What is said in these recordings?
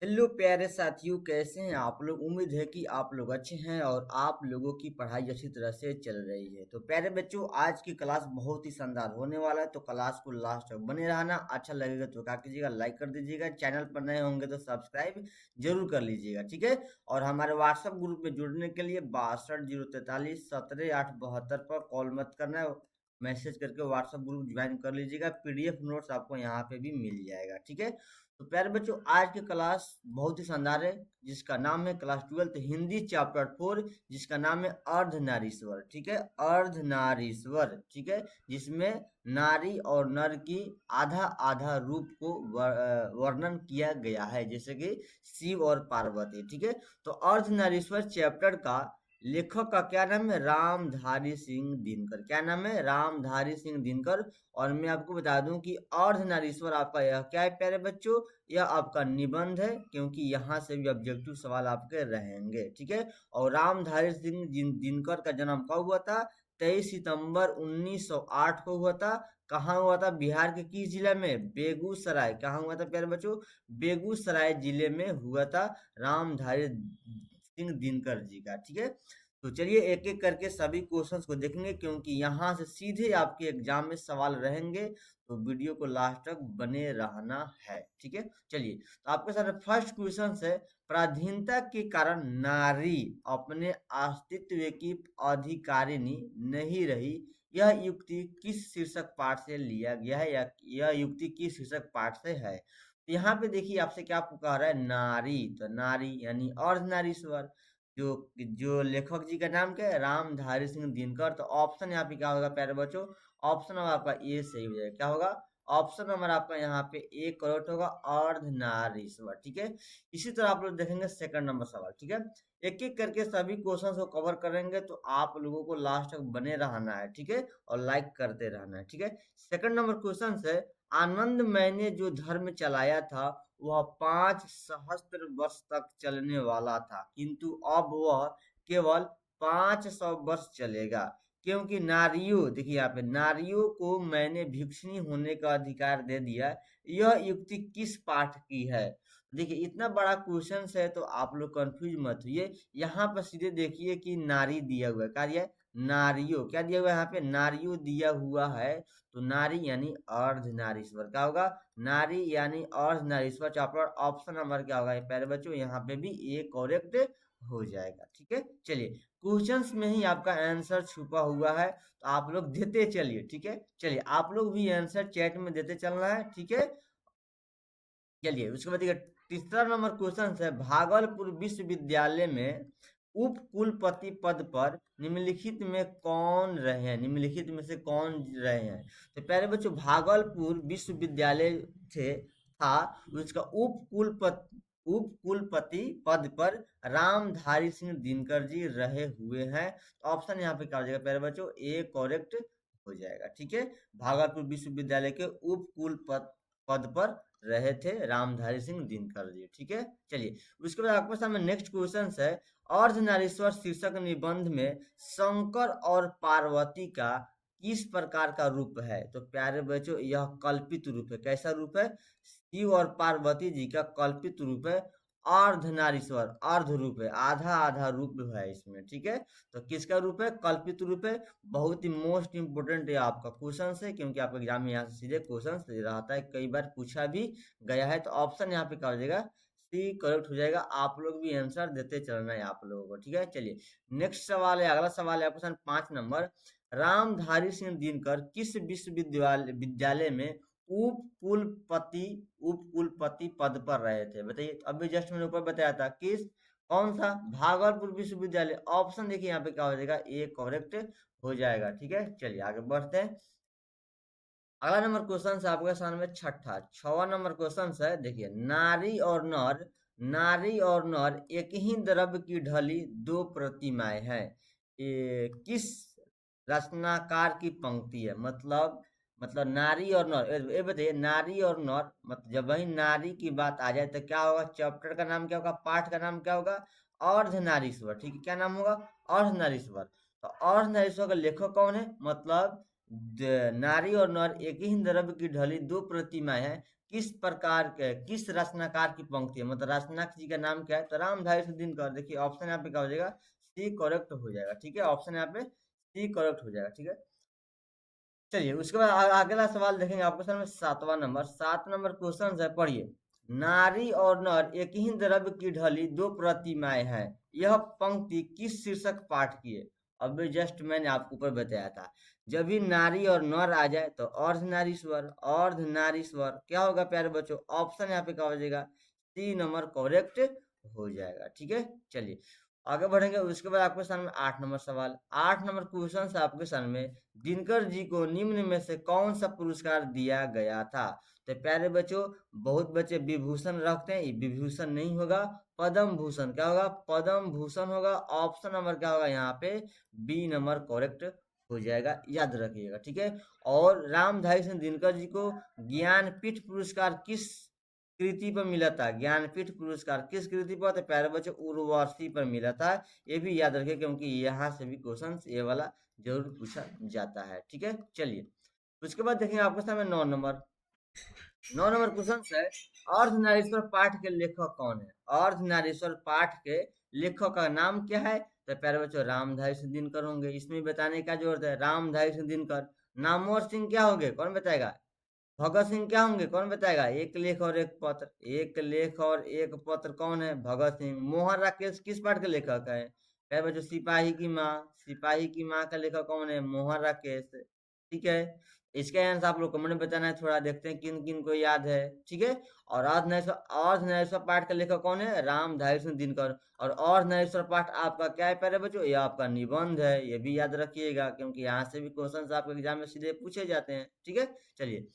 Hello प्यारे साथियों, कैसे हैं आप लोग। उम्मीद है कि आप लोग अच्छे हैं और आप लोगों की पढ़ाई अच्छी तरह से चल रही है। तो प्यारे बच्चों, आज की क्लास बहुत ही शानदार होने वाला है, तो क्लास को लास्ट तक बने रहना। अच्छा लगेगा तो क्या कीजिएगा, लाइक कर दीजिएगा। चैनल पर नए होंगे तो सब्सक्राइब जरूर कर लीजिएगा, ठीक है। और हमारे व्हाट्सएप ग्रुप में जुड़ने के लिए 62 043 17 8 72 पर कॉल मत करना है, मैसेज करके व्हाट्सएप ग्रुप ज्वाइन कर लीजिएगा। पीडीएफ नोट्स आपको यहाँ पे भी मिल जाएगा, ठीक है। तो प्यारे बच्चों, आज की क्लास बहुत ही शानदार है, जिसका नाम है क्लास 12 हिंदी चैप्टर 4, जिसका नाम है अर्धनारीश्वर, ठीक है। अर्धनारीश्वर, ठीक है, जिसमें नारी और नर की आधा आधा रूप को वर्णन किया गया है, जैसे कि शिव और पार्वती, ठीक है। तो अर्धनारीश्वर चैप्टर का लेखक का क्या नाम है? रामधारी सिंह दिनकर। क्या नाम है? रामधारी सिंह दिनकर। और मैं आपको बता दूं कि अर्धनारीश्वर आपका यह क्या है प्यारे बच्चों? यह आपका निबंध है, क्योंकि यहाँ से भी ऑब्जेक्टिव सवाल आपके रहेंगे, ठीक है। और रामधारी सिंह दिनकर का जन्म कब हुआ था? 23 सितंबर 1908 को हुआ था। कहाँ हुआ था? बिहार के किस जिला में? बेगूसराय। कहाँ हुआ था प्यारे बच्चों? बेगूसराय जिले में हुआ था रामधारी सिंह दिनकर जी का, ठीक है। तो चलिए एक एक करके सभी क्वेश्चंस को देखेंगे, क्योंकि यहाँ से सीधे आपके एग्जाम में सवाल रहेंगे। तो वीडियो को लास्ट तक बने रहना है, ठीक है। चलिए, तो आपके सामने फर्स्ट क्वेश्चन है, पराधीनता के कारण नारी अपने अस्तित्व की अधिकारिणी नहीं रही, यह युक्ति किस शीर्षक पाठ से लिया गया है, या यह युक्ति किस शीर्षक पाठ से है? तो यहाँ पे देखिए आपसे क्या पुकार रहा है? नारी। तो नारी यानी अर्धनारीश्वर। जो जो लेखक जी का नाम क्या है? रामधारी सिंह दिनकर। तो ऑप्शन यहाँ पे क्या होगा प्यारे बच्चों? ऑप्शन नंबर आपका ए सही हो जाएगा। क्या होगा? ऑप्शन नंबर आपका यहाँ पे ए करेक्ट होगा, अर्धनारीश्वर, ठीक है। इसी तरह आप लोग देखेंगे सेकंड नंबर सवाल, ठीक है। एक एक करके सभी क्वेश्चन को कवर करेंगे, तो आप लोगों को लास्ट तक बने रहना है, ठीक है, और लाइक करते रहना है, ठीक है। सेकंड नंबर क्वेश्चन है, आनंद मैंने जो धर्म चलाया था वह 5 सहस्त्र वर्ष तक चलने वाला था, किंतु अब वह केवल 500 वर्ष चलेगा, क्योंकि नारियों, देखिए यहाँ पे, नारियों को मैंने भिक्षुणी होने का अधिकार दे दिया। यह युक्ति किस पाठ की है? देखिए इतना बड़ा क्वेश्चन है, तो आप लोग कंफ्यूज मत होइए। यहाँ पर सीधे देखिए कि नारी दिया हुआ है, क्या दिया है? नारियों। क्या दिया हुआ है यहाँ पे? नारियों दिया हुआ है। तो नारी यानी अर्धनारीश्वर। क्या होगा? नारी यानी अर्धनारीश्वर। चैप्टर ऑप्शन नंबर क्या होगा प्यारे बच्चों? यहाँ पे भी ए करेक्ट हो जाएगा, ठीक है। चलिए, क्वेश्चंस में ही आपका आंसर छुपा हुआ है, तो आप लोग देते चलिए, ठीक है। चलिए, आप लोग भी आंसर चैट में देते चलना है, ठीक है। चलिए, उसके बाद देखिए तीसरा नंबर क्वेश्चन है, भागलपुर विश्वविद्यालय में उप कुलपति पद पर निम्नलिखित में कौन रहे हैं? निम्नलिखित में से कौन रहे हैं? तो प्यारे बच्चों, भागलपुर विश्वविद्यालय थे था उसका उप कुलपति पद पर रामधारी सिंह दिनकर जी रहे हुए हैं। तो ऑप्शन यहाँ पे क्या हो जाएगा प्यारे बच्चों? ए करेक्ट हो जाएगा, ठीक है। भागलपुर विश्वविद्यालय के उप कुलपति पद पर रहे थे रामधारी सिंह दिनकर जी, ठीक है। चलिए, उसके बाद आपके सामने नेक्स्ट क्वेश्चन है, अर्धनारीश्वर शीर्षक निबंध में शंकर और पार्वती का किस प्रकार का रूप है? तो प्यारे बच्चों, यह कल्पित रूप है। कैसा रूप है? शिव और पार्वती जी का कल्पित रूप है। अर्धनारीश्वर अर्ध रूप है, आधा आधा रूप है इसमें, ठीक है। तो किसका रूप है? कल्पित रूप है। बहुत ही मोस्ट इंपोर्टेंट है आपका क्वेश्चन है, क्योंकि आपके एग्जाम में यहाँ से सीधे क्वेश्चन रहता है, कई बार पूछा भी गया है। तो ऑप्शन यहाँ पे क्या हो जाएगा? सी करेक्ट हो जाएगा। आप लोग भी आंसर देते चलना है आप लोगों को, ठीक है। चलिए, नेक्स्ट सवाल है, अगला सवाल है क्वेश्चन 5 नंबर, रामधारी सिंह दिनकर किस विश्वविद्यालय विद्यालय में उप कुलपति पद पर रहे थे? बताइए, अभी जस्ट मैंने ऊपर बताया था, किस, कौन सा? भागलपुर विश्वविद्यालय। ऑप्शन देखिए यहाँ पे क्या हो जाएगा? ए करेक्ट हो जाएगा, ठीक है। चलिए आगे बढ़ते हैं। अगला नंबर क्वेश्चन है आपके सामने छठा नंबर क्वेश्चन है, देखिए, नारी और नर एक ही द्रव्य की ढली दो प्रतिमाएं हैं, ये किस रचनाकार की पंक्ति है? मतलब नारी और नर, ये बताइए, नारी और नर, मतलब जब वही नारी की बात आ जाए तो क्या होगा? चैप्टर का नाम क्या होगा? पाठ का नाम क्या होगा? अर्धनारीश्वर, ठीक है। क्या नाम होगा? अर्धनारीश्वर। तो अर्धनारीश्वर का लेखक कौन है? मतलब नारी और नर एक ही द्रव्य की ढली दो प्रतिमाएं हैं, किस प्रकार के किस रचनाकार की पंक्ति है, मतलब रचनाकार जी का नाम क्या है, तो रामधारी सिंह दिनकर। देखिए ऑप्शन यहाँ पे क्या हो जाएगा, सी करेक्ट हो जाएगा। ठीक है, ऑप्शन यहाँ पे सी करेक्ट हो जाएगा। ठीक है, चलिए उसके बाद अगला सवाल देखेंगे आपके सामने 7वां नंबर। 7 नंबर क्वेश्चन है, पढ़िए। नारी और नर एक ही द्रव्य की ढली दो प्रतिमाएं हैं, यह पंक्ति किस शीर्षक पाठ की है। अभी जस्ट मैंने आपको ऊपर बताया था, जब भी नारी और नर आ जाए तो अर्धनारीश्वर, अर्धनारीश्वर क्या होगा प्यारे बच्चों, ऑप्शन यहाँ पे क्या हो जाएगा, सी नंबर करेक्ट हो जाएगा। ठीक है, चलिए आगे बढ़ेंगे। उसके बाद आपके सामने 8 नंबर सवाल। 8 नंबर क्वेश्चन है आपके सामने, दिनकर जी को निम्न में से कौन सा पुरस्कार दिया गया था। तो प्यारे बच्चों, बहुत बच्चे विभूषण रखते हैं, ये विभूषण नहीं होगा, पद्म भूषण। क्या होगा, पद्म भूषण होगा। ऑप्शन नंबर क्या होगा यहाँ पे, बी नंबर करेक्ट हो जाएगा, याद रखिएगा। ठीक है, और रामधारी सिंह दिनकर जी को ज्ञानपीठ पुरस्कार किस कृति पर मिला था, ज्ञानपीठ पुरस्कार किस कृति पर, तो प्यारे बच्चों उर्वशी पर मिला था। ये भी याद रखिए क्योंकि यहाँ से भी क्वेश्चन ये वाला जरूर पूछा जाता है। ठीक है, चलिए उसके बाद देखेंगे आपके सामने 9 नंबर। 9 नंबर क्वेश्चन है, अर्धनारीश्वर पाठ के लेखक कौन है। अर्धनारीश्वर पाठ के लेखक का नाम क्या है, तो प्यारे बच्चों रामधारी सिंह दिनकर होंगे। इसमें बताने का जरूरत है, रामधारी सिंह दिनकर। नामवर सिंह क्या होंगे, कौन बताएगा। भगत सिंह क्या होंगे, कौन बताएगा। एक लेख और एक पत्र, एक लेख और एक पत्र कौन है, भगत सिंह। मोहन राकेश किस पाठ के लेखक है, कह बच्चों सिपाही की माँ। सिपाही की माँ का लेखक कौन है, मोहन राकेश। ठीक है, इसका आंसर आप लोग कमेंट में बताना है, थोड़ा देखते हैं किन किन को याद है। ठीक है, और अर्धनारीश्वर पाठ का लेखक कौन है, रामधारी सिंह दिनकर। और अर्धनारीश्वर पाठ आपका क्या है प्यारे बच्चों, ये आपका निबंध है, ये भी याद रखिएगा क्योंकि यहाँ से भी क्वेश्चन आपके एग्जाम में सीधे पूछे जाते हैं। ठीक है, चलिए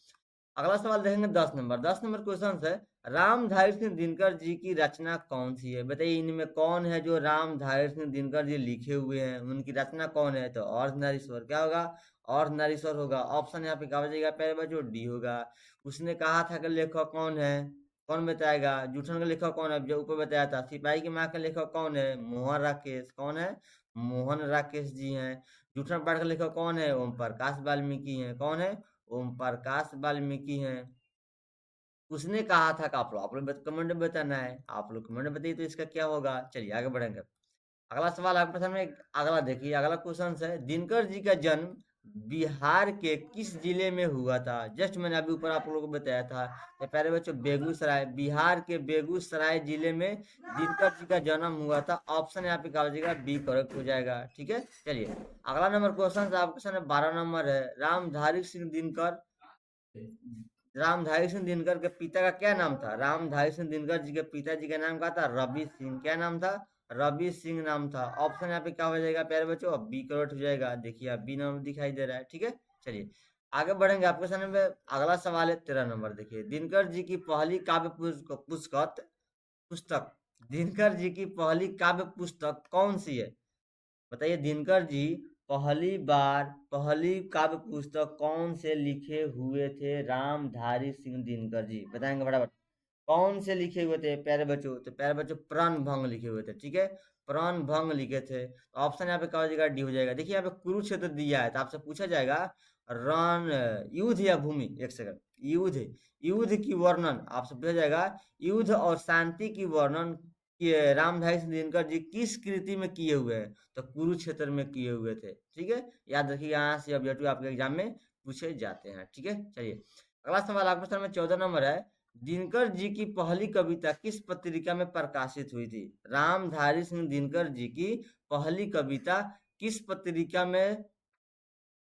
अगला सवाल देखेंगे 10 नंबर। 10 नंबर क्वेश्चन है, रामधारी सिंह दिनकर जी की रचना कौन सी है। बताइए इनमें कौन है जो रामधारी सिंह दिनकर जी लिखे हुए हैं, उनकी रचना कौन है, तो अर्धनारीश्वर। क्या होगा, अर्धनारीश्वर होगा। ऑप्शन यहाँ पे क्या हो जाएगा प्यारे बच्चों, डी होगा। उसने कहा था कि लेखक कौन है, कौन बताएगा। जूठन का लेखक कौन है, जो ऊपर बताया था। सिपाही की माँ का लेखक कौन है, मोहन राकेश। कौन है, मोहन राकेश जी हैं। जूठन पाठ का लेखक कौन है, ओम प्रकाश वाल्मीकि हैं। कौन है, ओम प्रकाश वाल्मीकि हैं। उसने कहा था कि आप लोग कमेंट में बताना है, आप लोग कमेंट में बताइए तो इसका क्या होगा। चलिए आगे बढ़ेंगे। अगला सवाल आपके सामने, अगला देखिए, अगला क्वेश्चन है, दिनकर जी का जन्म बिहार के किस जिले में हुआ था। जस्ट मैंने अभी ऊपर आप लोगों को बताया था, तो प्यारे बच्चों बेगूसराय, बिहार के बेगूसराय जिले में दिनकर जी का जन्म हुआ था। ऑप्शन यहाँ पे क्या हो जाएगा, बी करेक्ट हो जाएगा। ठीक है, चलिए अगला नंबर क्वेश्चन आपके सामने 12 नंबर है, रामधारी सिंह दिनकर। रामधारी सिंह दिनकर के पिता का क्या नाम था, रामधारी सिंह दिनकर जी के पिताजी का नाम क्या था, रवि सिंह। क्या नाम था, रवि सिंह नाम था। ऑप्शन यहाँ पे क्या हो जाएगा प्यारे बच्चों, अब बी करेक्ट हो जाएगा। देखिए अब बी नाम दिखाई दे रहा है। ठीक है, चलिए आगे बढ़ेंगे। आपके सामने में अगला सवाल है 13 नंबर। देखिए दिनकर जी की पहली काव्य पुस्तक दिनकर जी की पहली काव्य पुस्तक कौन सी है। बताइए दिनकर जी पहली काव्य पुस्तक कौन से लिखे हुए थे, रामधारी सिंह दिनकर जी बताएंगे फटाफट। कौन से लिखे हुए थे प्यारे बच्चों, तो प्यारे बच्चों प्रण भंग लिखे हुए थे। ठीक है, प्रण भंग लिखे थे। तो ऑप्शन यहाँ पे क्या हो जाएगा, डी हो जाएगा। देखिए यहाँ पे कुरुक्षेत्र दिया है, तो आपसे पूछा जाएगा रण, युद्ध या भूमि। एक सेकंड, युद्ध, युद्ध की वर्णन आपसे पूछा जाएगा, युद्ध और शांति की वर्णन ये रामधारी सिंह दिनकर जी किस कृति में किए हुए हैं, तो कुरुक्षेत्र में किए हुए थे। ठीक है, याद रखिए यहाँ से ऑब्जेक्टिव आपके एग्जाम में पूछे जाते हैं। ठीक है, चलिए अगला सवाल आपके सामने 14 नंबर है, दिनकर जी की पहली कविता किस पत्रिका में प्रकाशित हुई थी। रामधारी सिंह दिनकर जी की पहली कविता किस पत्रिका में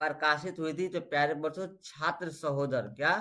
प्रकाशित हुई थी, तो प्यारे बच्चों छात्र सहोदर। क्या,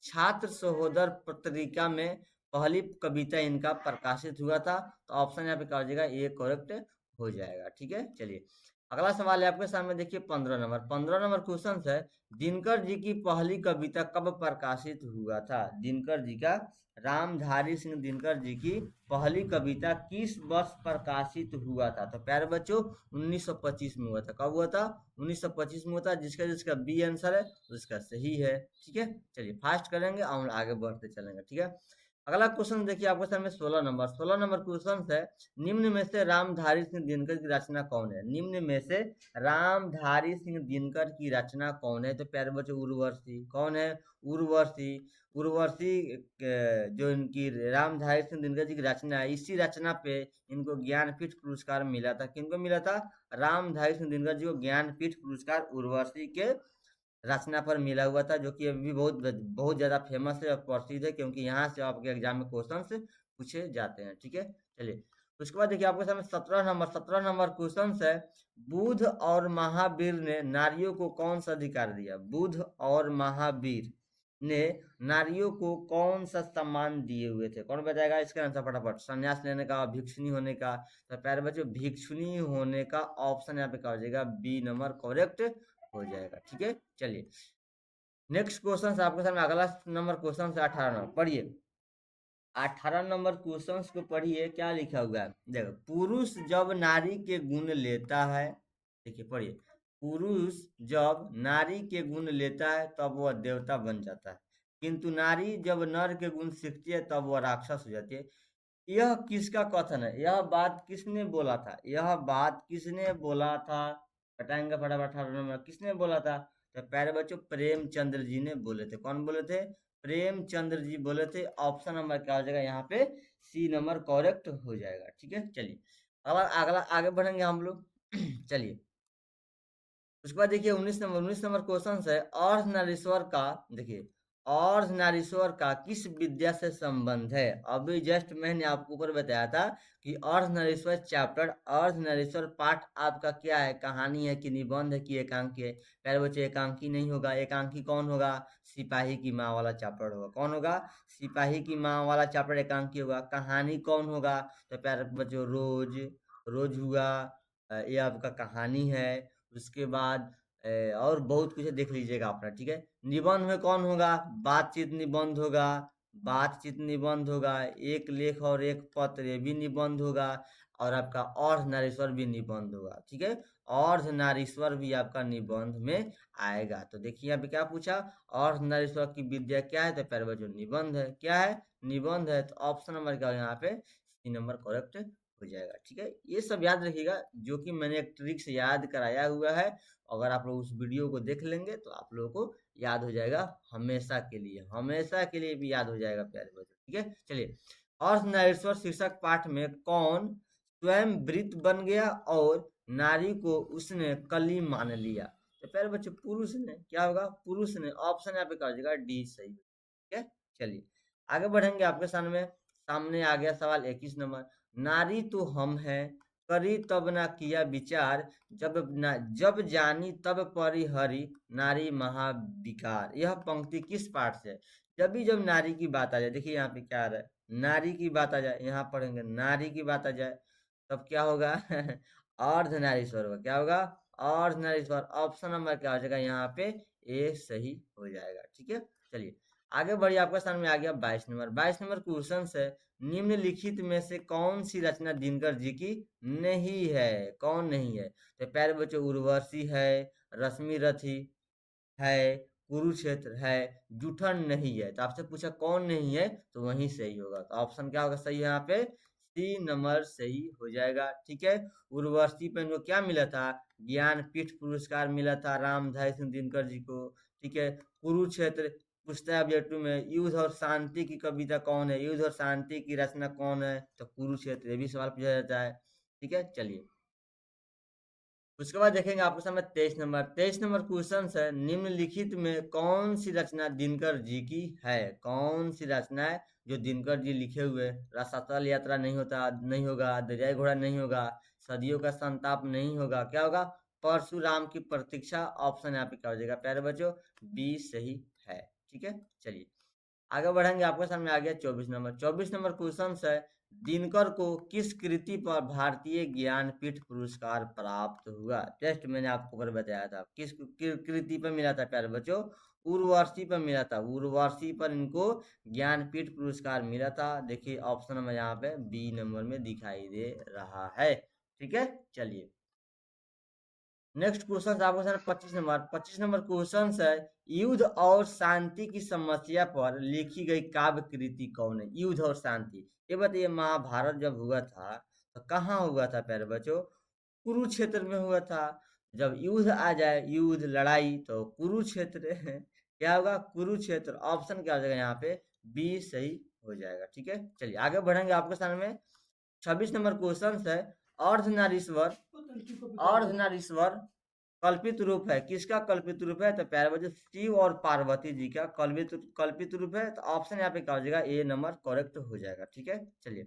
छात्र सहोदर पत्रिका में पहली कविता इनका प्रकाशित हुआ था। तो ऑप्शन यहाँ पे क्या हो जाएगा, ये करेक्ट हो जाएगा। ठीक है, चलिए अगला सवाल है आपके सामने। देखिए 15 नंबर। 15 नंबर क्वेश्चन है, दिनकर जी की पहली कविता कब प्रकाशित हुआ था। दिनकर जी का, रामधारी सिंह दिनकर जी की पहली कविता किस वर्ष प्रकाशित हुआ था, तो प्यारे बच्चों 1925 में हुआ था। कब हुआ था, 1925 में हुआ था। जिसका जिसका बी आंसर है उसका सही है। ठीक है, चलिए फास्ट करेंगे और आगे बढ़ते चलेंगे। ठीक है, अगला क्वेश्चन देखिए आपके सामने 16 नंबर क्वेश्चन है। निम्न में से रामधारी सिंह दिनकर की रचना कौन है? निम्न में से रामधारी सिंह दिनकर की रचना कौन है? तो प्यारे बच्चों उर्वशी कौन है? उर्वशी। उर्वशी जो इनकी रामधारी सिंह दिनकर जी की रचना है, इसी रचना पे इनको ज्ञानपीठ पुरस्कार मिला था। किनको मिला था? रामधारी सिंह दिनकर जी को ज्ञानपीठ पुरस्कार उर्वशी के रचना पर मिला हुआ था, जो कि अभी भी बहुत बहुत ज़्यादा फेमस है और प्रसिद्ध है, क्योंकि यहाँ से आपके एग्जाम में क्वेश्चन पूछे जाते हैं। ठीक है, चलिए उसके बाद देखिए आपके सामने 17 नंबर क्वेश्चन है। बुध और महावीर ने नारियों को कौन सा अधिकार दिया? बुध और महावीर ने नारियों को कौन सा सम्मान दिए हुए थे? कौन बताएगा इसका आंसर फटाफट? संन्यास लेने का, भिक्षुणी होने का? तो प्यारे बच्चों भिक्षुणी होने का ऑप्शन यहाँ पे क्या हो जाएगा? बी नंबर करेक्ट हो जाएगा। ठीक है, चलिए नेक्स्ट क्वेश्चन आपके सामने अगला नंबर क्वेश्चन है 18 नंबर, पढ़िए 18 नंबर क्वेश्चन को पढ़िए, क्या लिखा हुआ है देखो। पुरुष जब नारी के गुण लेता है, देखिए पढ़िए, पुरुष जब नारी के गुण लेता है तब वह देवता बन जाता है, किंतु नारी जब नर के गुण सीखती है तब वह राक्षस हो जाती है। यह किसका कथन है? यह बात किसने बोला था? यह बात किसने बोला था? बताएंगे फटाफट। 18 नंबर किसने बोला था? तो प्यारे बच्चों प्रेमचंद्र जी ने बोले थे। कौन बोले थे? प्रेमचंद्र जी बोले थे। ऑप्शन नंबर क्या हो जाएगा यहाँ पे? सी नंबर करेक्ट हो जाएगा। ठीक है, चलिए अब अगला आगे बढ़ेंगे हम लोग। चलिए उसके बाद देखिए 19 नंबर क्वेश्चन है। अर्धनारीश्वर का, देखिए अर्धनारीश्वर का किस विद्या से संबंध है? अभी जस्ट मैंने आपको ऊपर बताया था कि अर्धनारीश्वर चैप्टर, अर्धनारीश्वर पाठ आपका क्या है? कहानी है कि निबंध है कि एकांकी है? प्यारे बच्चे एकांकी नहीं होगा। एकांकी कौन होगा? सिपाही की माँ वाला चैप्टर होगा। कौन होगा? सिपाही की माँ वाला चैप्टर एकांकी होगा। कहानी कौन होगा? तो प्यारे बच्चों रोज, रोज हुआ, ये आपका कहानी है। उसके बाद और बहुत कुछ है, देख लीजिएगा अपना। ठीक है, निबंध में कौन होगा? बातचीत निबंध होगा। बातचीत निबंध होगा। एक लेख और एक पत्र, ये भी निबंध होगा। और आपका अर्धनारीश्वर भी निबंध होगा। ठीक है, अर्धनारीश्वर भी आपका निबंध में आएगा। तो देखिए यहाँ पे क्या पूछा? अर्धनारीश्वर की विद्या क्या है? तो प्यारे बच्चों निबंध है। क्या है? निबंध है। तो ऑप्शन नंबर क्या हो यहाँ पे? सी नंबर करेक्ट हो जाएगा। ठीक है, ये सब याद रखिएगा, जो कि मैंने एक ट्रिक से याद कराया हुआ है। अगर आप लोग उस वीडियो को देख लेंगे तो आप लोगों को याद हो जाएगा, हमेशा के लिए, हमेशा के लिए भी याद हो जाएगा प्यारे बच्चों। ठीक है, चलिए अर्धनारीश्वर शीर्षक पाठ में कौन स्वयं वृत्त बन गया और नारी को उसने कली मान लिया? तो प्यारे बच्चों पुरुष ने। क्या होगा? पुरुष ने। ऑप्शन यहाँ पे कर देगा डी सही। ठीक है, चलिए आगे बढ़ेंगे। आपके सामने सामने आ गया सवाल 21 नंबर। नारी तो हम हैं, करी तब ना किया विचार, जब जानी तब परी हरि, नारी महाविकार। यह पंक्ति किस पाठ से है? जब भी जब नारी की बात आ जाए, देखिए यहाँ पे क्या आ रहा है, नारी की बात आ जाए, यहाँ पढ़ेंगे नारी की बात आ जाए, तब क्या होगा? अर्धनारीश्वर होगा। क्या होगा? अर्धनारीश्वर। ऑप्शन नंबर क्या हो जाएगा यहाँ पे? ए सही हो जाएगा। ठीक है, चलिए आगे बढ़िए। आपके सामने आ गया 22 नंबर। 22 नंबर क्वेश्चन है। निम्नलिखित में से कौन सी रचना दिनकर जी की नहीं है? कौन नहीं है? तो प्यारे बच्चों उर्वशी है, रश्मि रथी है, कुरुक्षेत्र है, जूठन नहीं है। तो आपसे पूछा कौन नहीं है, तो वही सही होगा। तो ऑप्शन क्या होगा सही है यहाँ पे? सी नंबर सही हो जाएगा। ठीक है, उर्वशी पे इनको क्या मिला था? ज्ञानपीठ पुरस्कार मिला था रामधारी सिंह दिनकर जी को। ठीक है, कुरुक्षेत्र पूछता है ऑब्जेक्टिव में, युद्ध और शांति की कविता कौन है? युद्ध और शांति की रचना कौन है? तो कुरुक्षेत्र, ये भी सवाल पूछा जाता है। ठीक है, चलिए उसके बाद देखेंगे आपके सामने 23 नंबर। 23 नंबर क्वेश्चन है। निम्नलिखित में कौन सी रचना दिनकर जी की है? कौन सी रचना है जो दिनकर जी लिखे हुए? रसातल यात्रा नहीं होता, नहीं होगा। दरियाई घोड़ा नहीं होगा। सदियों का संताप नहीं होगा। क्या होगा? परशुराम की प्रतीक्षा। ऑप्शन यहाँ पे क्या हो जाएगा प्यारे बच्चों? बी सही है। ठीक है, चलिए आगे बढ़ेंगे। आपके सामने आ गया 24 नंबर। 24 नंबर क्वेश्चन है। दिनकर को किस कृति पर भारतीय ज्ञानपीठ पुरस्कार प्राप्त हुआ? टेस्ट मैंने आपको ऊपर बताया था, किस कृति पर मिला था प्यारे बच्चों? उर्वशी पर मिला था। उर्वशी पर इनको ज्ञानपीठ पुरस्कार मिला था। देखिए ऑप्शन नंबर यहाँ पे बी नंबर में दिखाई दे रहा है। ठीक है, चलिए नेक्स्ट क्वेश्चन आपको सर 25 नंबर क्वेश्चन है, युद्ध और शांति की समस्या पर लिखी गई काव्य कृति कौन है? युद्ध और शांति, ये बताइए महाभारत जब हुआ था तो कहाँ हुआ था प्यारे बच्चों? कुरुक्षेत्र में हुआ था। जब युद्ध आ जाए, युद्ध लड़ाई, तो कुरुक्षेत्र क्या होगा? कुरुक्षेत्र। ऑप्शन क्या हो जाएगा यहाँ पे? बी सही हो जाएगा। ठीक है, चलिए आगे बढ़ेंगे आपके सामने। 26 नंबर क्वेश्चन है, अर्धनारीश्वर, अर्धनारीश्वर कल्पित रूप है, किसका कल्पित रूप है? तो प्यारे बच्चों शिव और पार्वती जी का कल्पित रूप है। तो ऑप्शन यहाँ पे क्या हो जाएगा? ए नंबर करेक्ट हो जाएगा। ठीक है, चलिए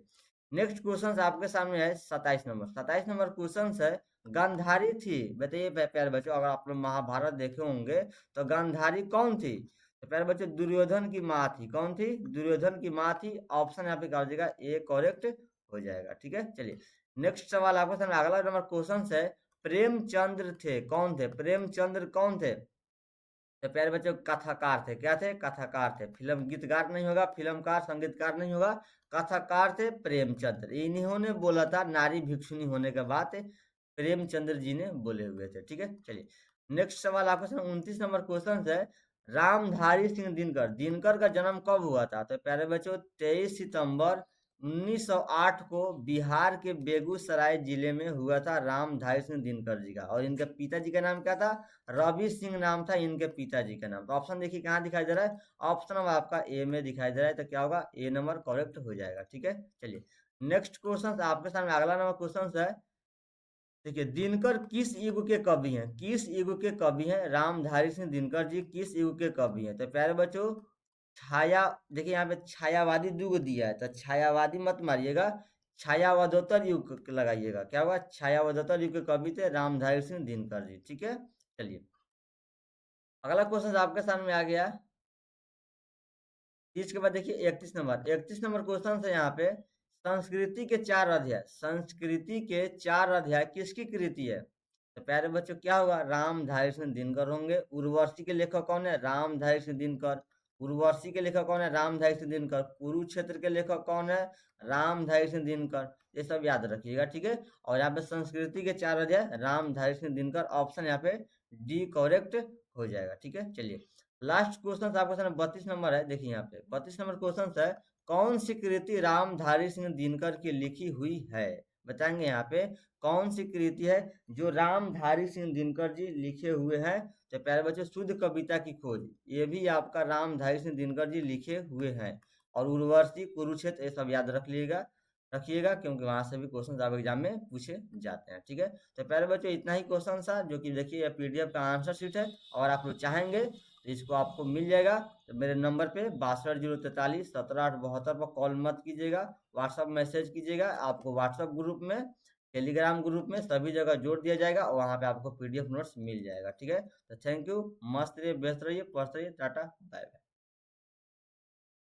नेक्स्ट क्वेश्चन आपके सामने है 27 नंबर क्वेश्चन है, गांधारी थी, बताइए प्यारे बच्चों, अगर आप लोग महाभारत देखे होंगे तो गांधारी कौन थी? तो प्यारे बच्चों दुर्योधन की माँ थी। कौन थी? दुर्योधन की माँ थी। ऑप्शन यहाँ पे क्या हो जाएगा? ए करेक्ट हो जाएगा। ठीक है, चलिए नेक्स्ट सवाल आपके सामने अगला नंबर क्वेश्चन है, प्रेमचंद्र थे, कौन थे? प्रेमचंद्र कौन थे? तो प्यारे बच्चों कथाकार थे। क्या थे? कथाकार थे। फिल्म गीतकार नहीं होगा, फिल्मकार संगीतकार नहीं होगा, कथाकार थे प्रेमचंद्र। इन्होंने बोला था नारी भिक्षुनी होने के बाद प्रेमचंद्र जी ने बोले हुए थे। ठीक है, चलिए नेक्स्ट सवाल आपके सामने 29 नंबर क्वेश्चन है, रामधारी सिंह दिनकर, दिनकर का जन्म कब हुआ था? तो प्यारे बच्चों 23 सितंबर 1908 को बिहार के बेगूसराय जिले में हुआ था रामधारी सिंह दिनकर जी का। और इनके पिताजी का नाम क्या था? रवि सिंह नाम था इनके पिताजी का नाम। तो ऑप्शन देखिए कहाँ दिखाई दे रहा है? ऑप्शन अब आपका ए में दिखाई दे रहा है। तो क्या होगा? ए नंबर करेक्ट हो जाएगा। ठीक है, चलिए नेक्स्ट क्वेश्चन आपके सामने अगला नंबर क्वेश्चन है, देखिए दिनकर किस युग के कवि हैं? किस युग के कवि हैं रामधारी सिंह दिनकर जी? किस युग के कवि हैं? तो प्यारे बच्चों छाया, देखिए यहाँ पे छायावादी युग दिया है, तो छायावादी मत मारिएगा, छायावदोत्तर युग लगाइएगा। क्या होगा? छायावदोत्तर युग के कवि थे रामधारी सिंह दिनकर जी। ठीक है, चलिए अगला क्वेश्चन आपके सामने आ गया। इसके बाद देखिए 31 नंबर क्वेश्चन है यहाँ पे, संस्कृति के 4 अध्याय, संस्कृति के 4 अध्याय किसकी कृति है? तो प्यारे बच्चों क्या होगा? रामधारी सिंह दिनकर होंगे। उर्वशी के लेखक कौन है? रामधारी सिंह दिनकर। उर्वशी के लेखक कौन है? रामधारी सिंह दिनकर। कुरुक्षेत्र के लेखक कौन है? रामधारी सिंह दिनकर। ये सब याद रखिएगा। ठीक है, और यहाँ पे संस्कृति के 4 अध्याय रामधारी सिंह दिनकर। ऑप्शन यहाँ पे डी करेक्ट हो जाएगा। ठीक है, चलिए लास्ट क्वेश्चन आपके सामने 32 नंबर है। देखिए यहाँ पे 32 नंबर क्वेश्चन है, कौन सी कृति रामधारी सिंह दिनकर की लिखी हुई है? बताएंगे यहाँ पे कौन सी कृति है जो रामधारी सिंह दिनकर जी लिखे हुए हैं? तो प्यारे बच्चों शुद्ध कविता की खोज, ये भी आपका रामधारी सिंह दिनकर जी लिखे हुए हैं। और उर्वशी, कुरुक्षेत्र, ये सब याद रखिएगा क्योंकि वहां से भी क्वेश्चन आप एग्जाम में पूछे जाते हैं। ठीक है, तो प्यारे बच्चों इतना ही क्वेश्चन था, जो कि देखिए ये पीडीएफ का आंसर शीट है, और आप लोग चाहेंगे तो इसको आपको मिल जाएगा। तो मेरे नंबर पे 62 043 17 8 72 पर कॉल मत कीजिएगा, व्हाट्सअप मैसेज कीजिएगा। आपको व्हाट्सअप ग्रुप में, टेलीग्राम ग्रुप में सभी जगह जोड़ दिया जाएगा, और वहाँ पे आपको पीडीएफ नोट्स मिल जाएगा। ठीक है, तो थैंक यू, मस्त रहिए, व्यस्त रहिए, पढ़ते रहिए, टाटा बाय बाय।